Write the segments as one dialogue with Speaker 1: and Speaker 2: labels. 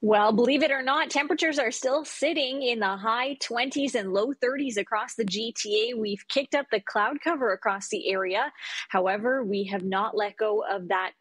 Speaker 1: Well, believe it or not, temperatures are still sitting in the high 20s and low 30s across the GTA. We've kicked up the cloud cover across the area. However, we have not let go of that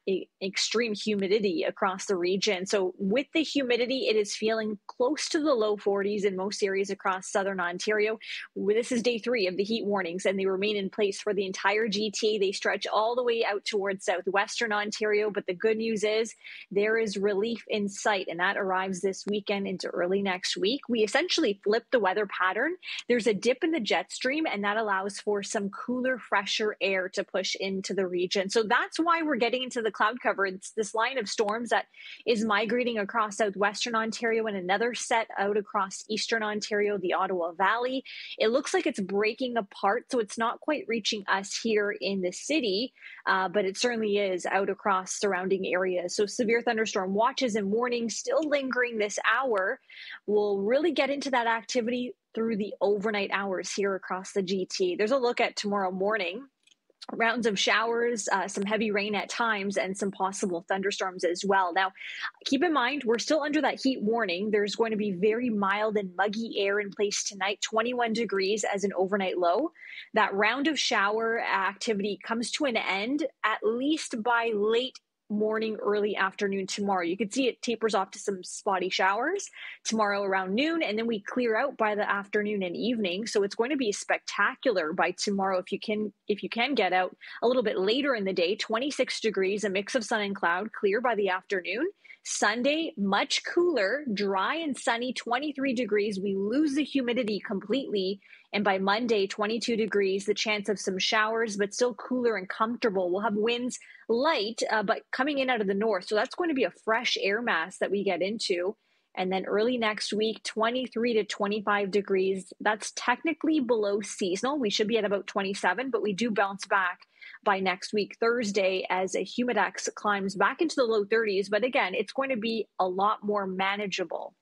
Speaker 1: extreme humidity across the region. So, with the humidity, it is feeling close to the low 40s in most areas across southern Ontario. This is day 3 of the heat warnings, and they remain in place for the entire GTA. They stretch all the way out towards southwestern Ontario. But the good news is there is relief in sight, and that arrives this weekend into early next week. We essentially flip the weather pattern. There's a dip in the jet stream, and that allows for some cooler, fresher air to push into the region. So that's why we're getting into the cloud cover. It's this line of storms that is migrating across southwestern Ontario and another set out across eastern Ontario, the Ottawa Valley. It looks like it's breaking apart, so it's not quite reaching us here in the city, but it certainly is out across surrounding areas. So severe thunderstorm watches and warnings still lingering this hour. We'll really get into that activity through the overnight hours here across the GTA. There's a look at tomorrow morning. Rounds of showers, some heavy rain at times, and some possible thunderstorms as well. Now, keep in mind, we're still under that heat warning. There's going to be very mild and muggy air in place tonight, 21 degrees as an overnight low. That round of shower activity comes to an end at least by late morning, early afternoon tomorrow. You can see it tapers off to some spotty showers tomorrow around noon, and then we clear out by the afternoon and evening. So it's going to be spectacular by tomorrow if you can get out a little bit later in the day. 26 degrees, a mix of sun and cloud, clear by the afternoon. Sunday, much cooler, dry and sunny, 23 degrees. We lose the humidity completely. And by Monday, 22 degrees, the chance of some showers, but still cooler and comfortable. We'll have winds light, but coming in out of the north. So that's going to be a fresh air mass that we get into. And then early next week, 23 to 25 degrees. That's technically below seasonal. We should be at about 27, but we do bounce back by next week, Thursday, as a humidex climbs back into the low 30s. But again, it's going to be a lot more manageable.